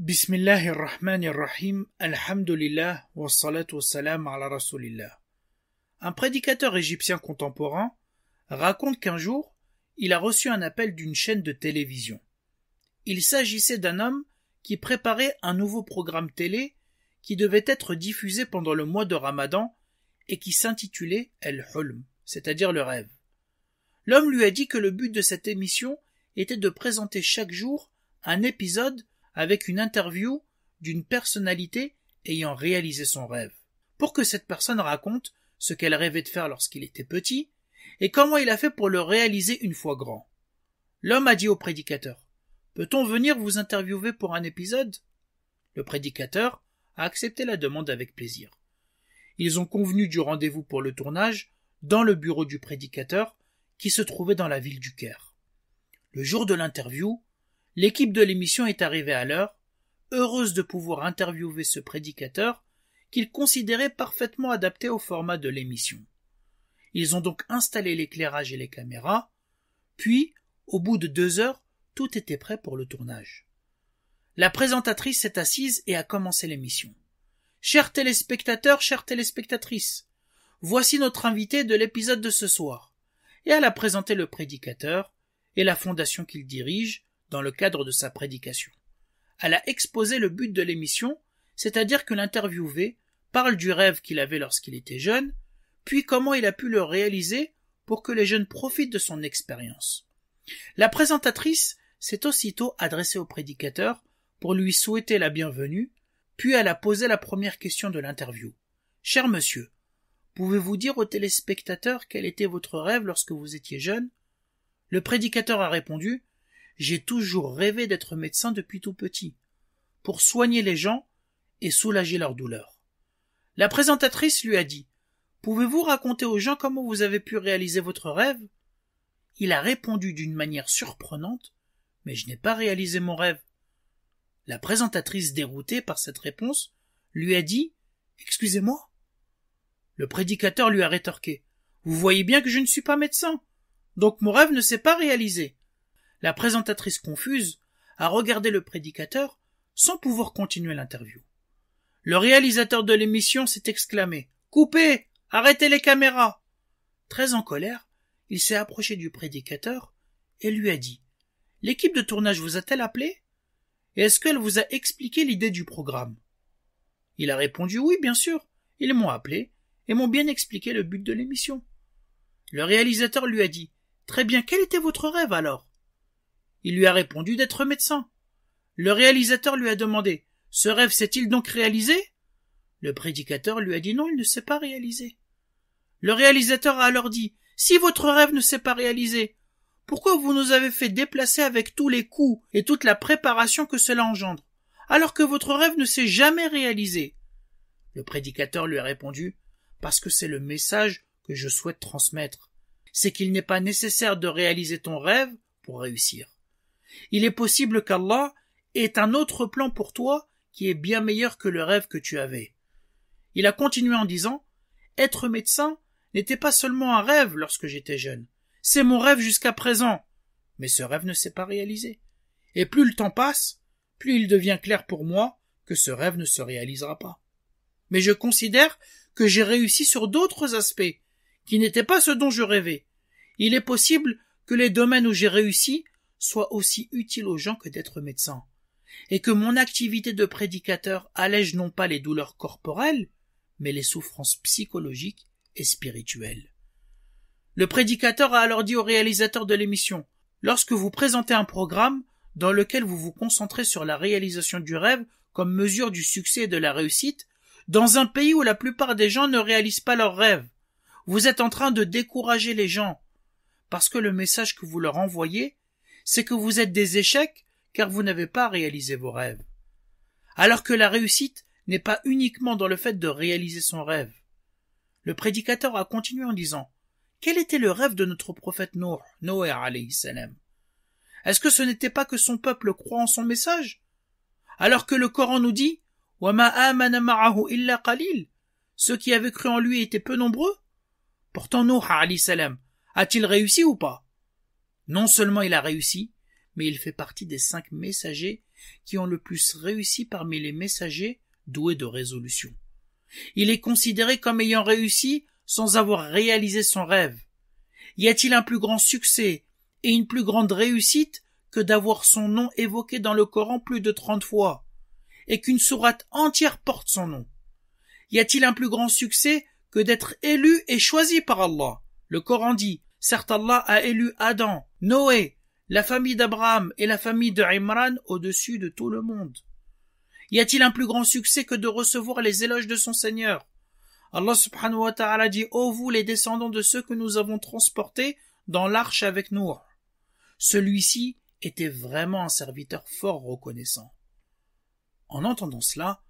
Bismillahirrahmanirrahim, alhamdulillah, wassalatu wassalam ala rasulillah. Un prédicateur égyptien contemporain raconte qu'un jour, il a reçu un appel d'une chaîne de télévision. Il s'agissait d'un homme qui préparait un nouveau programme télé qui devait être diffusé pendant le mois de Ramadan et qui s'intitulait El-Hulm, c'est-à-dire le rêve. L'homme lui a dit que le but de cette émission était de présenter chaque jour un épisode avec une interview d'une personnalité ayant réalisé son rêve, pour que cette personne raconte ce qu'elle rêvait de faire lorsqu'il était petit et comment il a fait pour le réaliser une fois grand. L'homme a dit au prédicateur: « Peut-on venir vous interviewer pour un épisode ?» Le prédicateur a accepté la demande avec plaisir. Ils ont convenu du rendez-vous pour le tournage dans le bureau du prédicateur qui se trouvait dans la ville du Caire. Le jour de l'interview, l'équipe de l'émission est arrivée à l'heure, heureuse de pouvoir interviewer ce prédicateur qu'ils considéraient parfaitement adapté au format de l'émission. Ils ont donc installé l'éclairage et les caméras, puis, au bout de 2 heures, tout était prêt pour le tournage. La présentatrice s'est assise et a commencé l'émission. Chers téléspectateurs, chères téléspectatrices, voici notre invité de l'épisode de ce soir. Et elle a présenté le prédicateur et la fondation qu'il dirige dans le cadre de sa prédication. Elle a exposé le but de l'émission, c'est-à-dire que l'interviewé parle du rêve qu'il avait lorsqu'il était jeune, puis comment il a pu le réaliser pour que les jeunes profitent de son expérience. La présentatrice s'est aussitôt adressée au prédicateur pour lui souhaiter la bienvenue, puis elle a posé la première question de l'interview. « Cher monsieur, pouvez-vous dire aux téléspectateurs quel était votre rêve lorsque vous étiez jeune ?» Le prédicateur a répondu: « J'ai toujours rêvé d'être médecin depuis tout petit, pour soigner les gens et soulager leurs douleurs. » La présentatrice lui a dit: « Pouvez-vous raconter aux gens comment vous avez pu réaliser votre rêve ?» Il a répondu d'une manière surprenante: « Mais je n'ai pas réalisé mon rêve. » La présentatrice, déroutée par cette réponse, lui a dit: « Excusez-moi ?» Le prédicateur lui a rétorqué: « Vous voyez bien que je ne suis pas médecin, donc mon rêve ne s'est pas réalisé. » La présentatrice confuse a regardé le prédicateur sans pouvoir continuer l'interview. Le réalisateur de l'émission s'est exclamé: « Coupez! Arrêtez les caméras !» Très en colère, il s'est approché du prédicateur et lui a dit: « L'équipe de tournage vous a-t-elle appelé? Et est-ce qu'elle vous a expliqué l'idée du programme ?» Il a répondu: « Oui, bien sûr, ils m'ont appelé et m'ont bien expliqué le but de l'émission. » Le réalisateur lui a dit: « Très bien, quel était votre rêve alors ?» Il lui a répondu d'être médecin. Le réalisateur lui a demandé: « Ce rêve s'est-il donc réalisé ?» Le prédicateur lui a dit: « Non, il ne s'est pas réalisé. » Le réalisateur a alors dit: « Si votre rêve ne s'est pas réalisé, pourquoi vous nous avez fait déplacer avec tous les coûts et toute la préparation que cela engendre, alors que votre rêve ne s'est jamais réalisé ?» Le prédicateur lui a répondu: « Parce que c'est le message que je souhaite transmettre. C'est qu'il n'est pas nécessaire de réaliser ton rêve pour réussir. Il est possible qu'Allah ait un autre plan pour toi qui est bien meilleur que le rêve que tu avais. » Il a continué en disant: « Être médecin n'était pas seulement un rêve lorsque j'étais jeune. C'est mon rêve jusqu'à présent. Mais ce rêve ne s'est pas réalisé. Et plus le temps passe, plus il devient clair pour moi que ce rêve ne se réalisera pas. Mais je considère que j'ai réussi sur d'autres aspects qui n'étaient pas ce dont je rêvais. Il est possible que les domaines où j'ai réussi soient aussi utiles aux gens que d'être médecin, et que mon activité de prédicateur allège non pas les douleurs corporelles, mais les souffrances psychologiques et spirituelles. » Le prédicateur a alors dit au réalisateur de l'émission: « Lorsque vous présentez un programme dans lequel vous vous concentrez sur la réalisation du rêve comme mesure du succès et de la réussite, dans un pays où la plupart des gens ne réalisent pas leurs rêves, vous êtes en train de décourager les gens, parce que le message que vous leur envoyez, c'est que vous êtes des échecs car vous n'avez pas réalisé vos rêves. Alors que la réussite n'est pas uniquement dans le fait de réaliser son rêve. » Le prédicateur a continué en disant: « Quel était le rêve de notre prophète Noé alayhi salam? Est-ce que ce n'était pas que son peuple croit en son message? Alors que le Coran nous dit: « Wa ma amana ma'ahu illa qalil » ceux qui avaient cru en lui étaient peu nombreux. Pourtant Nuh alayhi salam a-t-il réussi ou pas? Non seulement il a réussi, mais il fait partie des 5 messagers qui ont le plus réussi parmi les messagers doués de résolution. Il est considéré comme ayant réussi sans avoir réalisé son rêve. Y a-t-il un plus grand succès et une plus grande réussite que d'avoir son nom évoqué dans le Coran plus de 30 fois, et qu'une sourate entière porte son nom? Y a-t-il un plus grand succès que d'être élu et choisi par Allah? Le Coran dit, certes Allah a élu Adam, Noé, la famille d'Abraham et la famille de Imran au-dessus de tout le monde. Y a-t-il un plus grand succès que de recevoir les éloges de son Seigneur? Allah subhanahu wa ta'ala dit, ô vous les descendants de ceux que nous avons transportés dans l'arche avec Nour. Celui-ci était vraiment un serviteur fort reconnaissant. En entendant cela,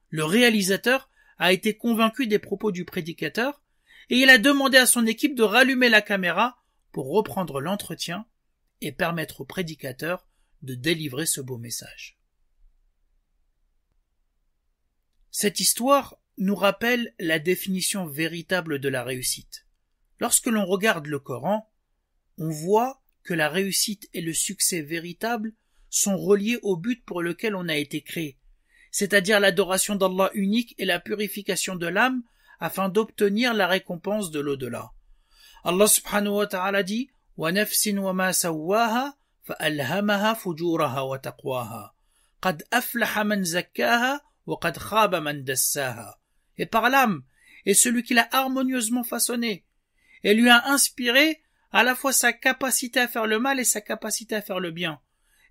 le réalisateur a été convaincu des propos du prédicateur et il a demandé à son équipe de rallumer la caméra pour reprendre l'entretien et permettre au prédicateur de délivrer ce beau message. Cette histoire nous rappelle la définition véritable de la réussite. Lorsque l'on regarde le Coran, on voit que la réussite et le succès véritable sont reliés au but pour lequel on a été créé, c'est-à-dire l'adoration d'Allah unique et la purification de l'âme afin d'obtenir la récompense de l'au-delà. Allah subhanahu wa ta'ala dit وَنَفْسٍ وَمَا سَوَّاهَا فَأَلْهَمَهَا فُجُورَهَا وَتَقْوَاهَا قَدْ أَفْلَحَ مَنْ زَكَّاهَا وَقَدْ خَابَ مَنْ دَسَّاهَا. Et par l'âme, et celui qui l'a harmonieusement façonné, et lui a inspiré à la fois sa capacité à faire le mal et sa capacité à faire le bien.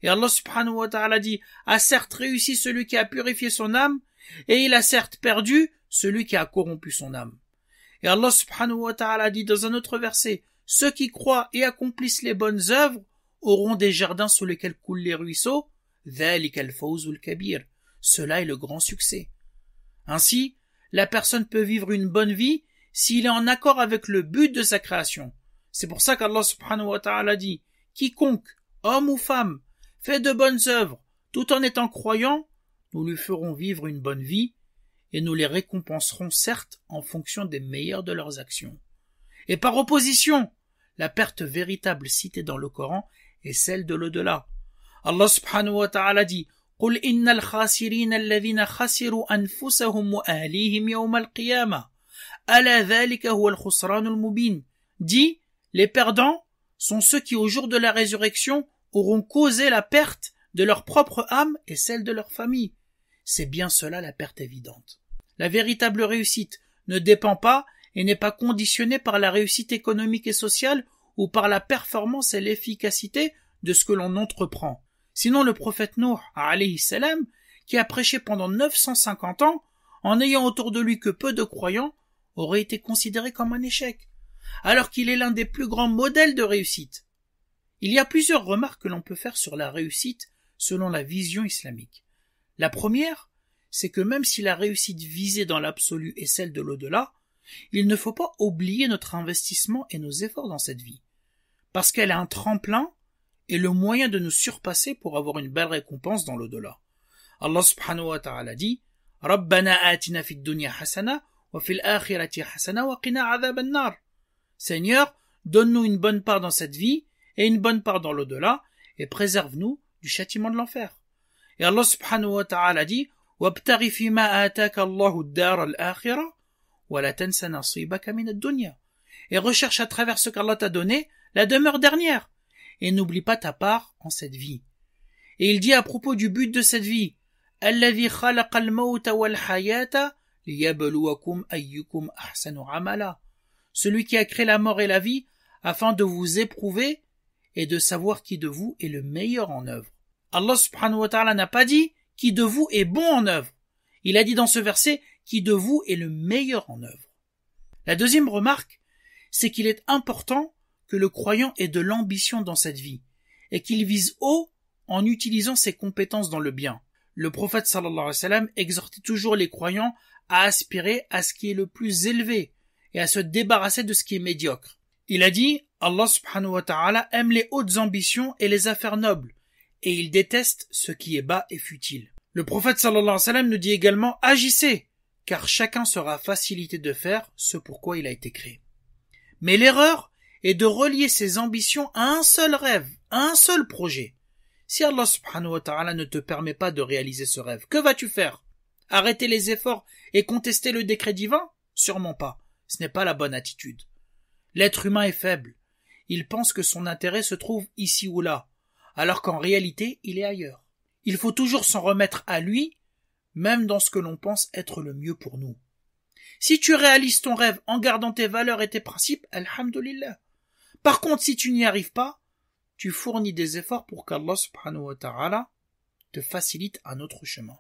Et Allah subhanahu wa ta'ala dit, a certes réussi celui qui a purifié son âme, et il a certes perdu celui qui a corrompu son âme. Et Allah subhanahu wa ta'ala dit dans un autre verset, ceux qui croient et accomplissent les bonnes œuvres auront des jardins sous lesquels coulent les ruisseaux, ذَلِكَ الْفَوْزُ الْكَبِيرُ. Cela est le grand succès. Ainsi, la personne peut vivre une bonne vie s'il est en accord avec le but de sa création. C'est pour ça qu'Allah subhanahu wa ta'ala dit, quiconque, homme ou femme, fait de bonnes œuvres, tout en étant croyant, nous lui ferons vivre une bonne vie, et nous les récompenserons certes en fonction des meilleures de leurs actions. Et par opposition, la perte véritable citée dans le Coran est celle de l'au-delà. Allah subhanahu wa ta'ala dit, قُلْ إِنَّ الْخَاسِرِينَ الَّذِينَ خَسِرُوا أَنفُسَهُمْ وَأَهْلِيهِمْ يَوْمَ الْقِيَامَةِ أَلَا ذَلِكَ هُوَ الْخُسْرَانُ الْمُبِينُ. Dit, les perdants sont ceux qui au jour de la résurrection auront causé la perte de leur propre âme et celle de leur famille. C'est bien cela la perte évidente. La véritable réussite ne dépend pas et n'est pas conditionnée par la réussite économique et sociale ou par la performance et l'efficacité de ce que l'on entreprend. Sinon le prophète Nuh, alayhi salam, qui a prêché pendant 950 ans, en ayant autour de lui que peu de croyants, aurait été considéré comme un échec, alors qu'il est l'un des plus grands modèles de réussite. Il y a plusieurs remarques que l'on peut faire sur la réussite selon la vision islamique. La première, c'est que même si la réussite visée dans l'absolu est celle de l'au-delà, il ne faut pas oublier notre investissement et nos efforts dans cette vie, parce qu'elle est un tremplin et le moyen de nous surpasser pour avoir une belle récompense dans l'au-delà. Allah subhanahu wa ta'ala dit, Rabbana atina fid dunya hasana wa fil akhirati hasana wa qina adhab an-nar. Seigneur, donne-nous une bonne part dans cette vie et une bonne part dans l'au-delà et préserve-nous du châtiment de l'enfer. Et Allah subhanahu wa ta'ala dit, وَابْتَغِ فِي مَا آتَاكَ اللَّهُ الدَّارَ الْآخِرَةَ وَلَا تَنْسَ نَصِيبَكَ مِنَ الدُّنْيَا. Et recherche à travers ce qu'Allah t'a donné la demeure dernière. Et n'oublie pas ta part en cette vie. Et il dit à propos du but de cette vie, الَّذِي خَلَقَ الْمَوْتَ وَالْحَيَاةَ لِيَبْلُوَكُمْ أَيُّكُمْ أَحْسَنُ عَمَلًا. Celui qui a créé la mort et la vie afin de vous éprouver et de savoir qui de vous est le meilleur en œuvre. Allah subhanahu wa ta'ala n'a pas dit qui de vous est bon en œuvre. Il a dit dans ce verset qui de vous est le meilleur en œuvre. La deuxième remarque, c'est qu'il est important que le croyant ait de l'ambition dans cette vie et qu'il vise haut en utilisant ses compétences dans le bien. Le prophète sallallahu alayhi wa sallam exhortait toujours les croyants à aspirer à ce qui est le plus élevé et à se débarrasser de ce qui est médiocre. Il a dit, Allah subhanahu wa ta'ala aime les hautes ambitions et les affaires nobles, et il déteste ce qui est bas et futile. Le prophète sallallahu alayhi wa sallam nous dit également, agissez, car chacun sera facilité de faire ce pourquoi il a été créé. Mais l'erreur est de relier ses ambitions à un seul rêve, à un seul projet. Si Allah subhanahu wa ta'ala ne te permet pas de réaliser ce rêve, que vas-tu faire? Arrêter les efforts et contester le décret divin? Sûrement pas. Ce n'est pas la bonne attitude. L'être humain est faible. Il pense que son intérêt se trouve ici ou là, alors qu'en réalité, il est ailleurs. Il faut toujours s'en remettre à lui, même dans ce que l'on pense être le mieux pour nous. Si tu réalises ton rêve en gardant tes valeurs et tes principes, alhamdulillah. Par contre, si tu n'y arrives pas, tu fournis des efforts pour qu'Allah subhanahu wa ta'ala te facilite un autre chemin.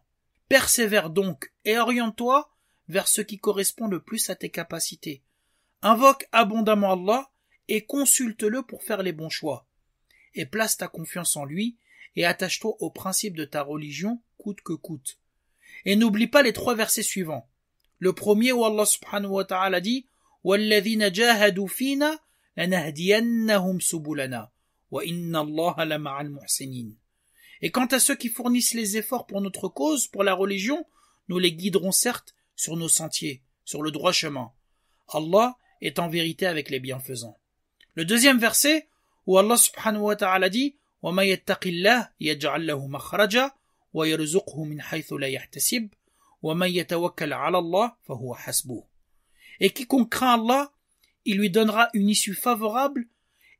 Persévère donc et oriente-toi vers ce qui correspond le plus à tes capacités. Invoque abondamment Allah et consulte-le pour faire les bons choix. Et place ta confiance en lui et attache-toi aux principes de ta religion coûte que coûte. Et n'oublie pas les 3 versets suivants. Le premier où Allah subhanahu wa ta'ala dit وَالَّذِينَ جَاهَدُوا فِينَا لَنَهْدِيَنَّهُمْ سُبُلَنَا وَإِنَّ اللَّهَ لَمَعَ الْمُحْسِنِينَ. Et quant à ceux qui fournissent les efforts pour notre cause, pour la religion, nous les guiderons certes sur nos sentiers, sur le droit chemin. Allah est en vérité avec les bienfaisants. Le deuxième verset où Allah subhanahu wa ta'ala dit وَمَا يَتَّقِ اللَّهِ يَجْعَلْ لَهُ مَخْرَجًا وَيَرْزُقْهُ مِنْ حَيْثُ لَا يَحْتَسِبُ وَمَن يَتَوَكَّلْ عَلَى اللَّهِ فَهُوَ حَسْبُهُ. Et quiconque craint Allah, il lui donnera une issue favorable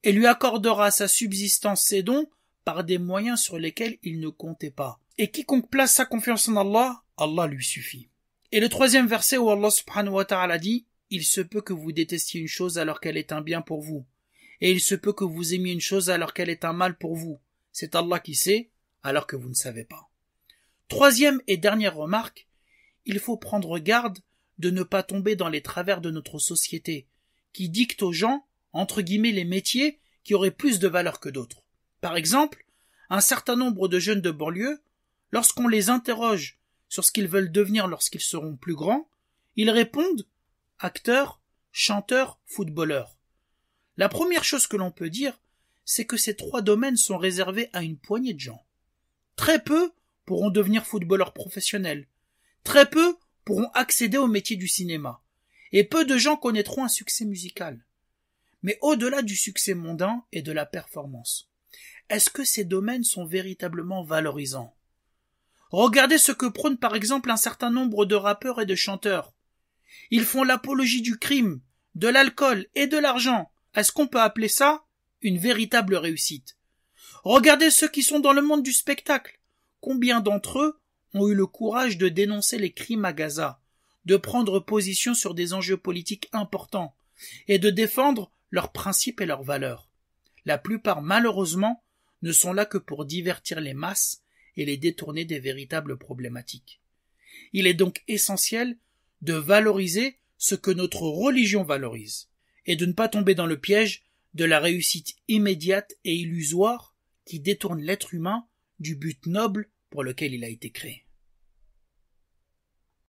et lui accordera sa subsistance, ses dons, par des moyens sur lesquels il ne comptait pas. Et quiconque place sa confiance en Allah, Allah lui suffit. Et le troisième verset où Allah subhanahu wa ta'ala dit « Il se peut que vous détestiez une chose alors qu'elle est un bien pour vous, et il se peut que vous aimiez une chose alors qu'elle est un mal pour vous. C'est Allah qui sait, alors que vous ne savez pas. » Troisième et dernière remarque, il faut prendre garde de ne pas tomber dans les travers de notre société, qui dictent aux gens, entre guillemets, les métiers qui auraient plus de valeur que d'autres. Par exemple, un certain nombre de jeunes de banlieue, lorsqu'on les interroge sur ce qu'ils veulent devenir lorsqu'ils seront plus grands, ils répondent acteurs, chanteurs, footballeurs. La première chose que l'on peut dire, c'est que ces 3 domaines sont réservés à une poignée de gens. Très peu pourront devenir footballeurs professionnels. Très peu pourront accéder au métier du cinéma. Et peu de gens connaîtront un succès musical. Mais au-delà du succès mondain et de la performance, est-ce que ces domaines sont véritablement valorisants? Regardez ce que prônent par exemple un certain nombre de rappeurs et de chanteurs. Ils font l'apologie du crime, de l'alcool et de l'argent. Est-ce qu'on peut appeler ça une véritable réussite? Regardez ceux qui sont dans le monde du spectacle. Combien d'entre eux ont eu le courage de dénoncer les crimes à Gaza, de prendre position sur des enjeux politiques importants et de défendre leurs principes et leurs valeurs? La plupart, malheureusement, ne sont là que pour divertir les masses et les détourner des véritables problématiques. Il est donc essentiel de valoriser ce que notre religion valorise et de ne pas tomber dans le piège de la réussite immédiate et illusoire qui détourne l'être humain du but noble pour lequel il a été créé.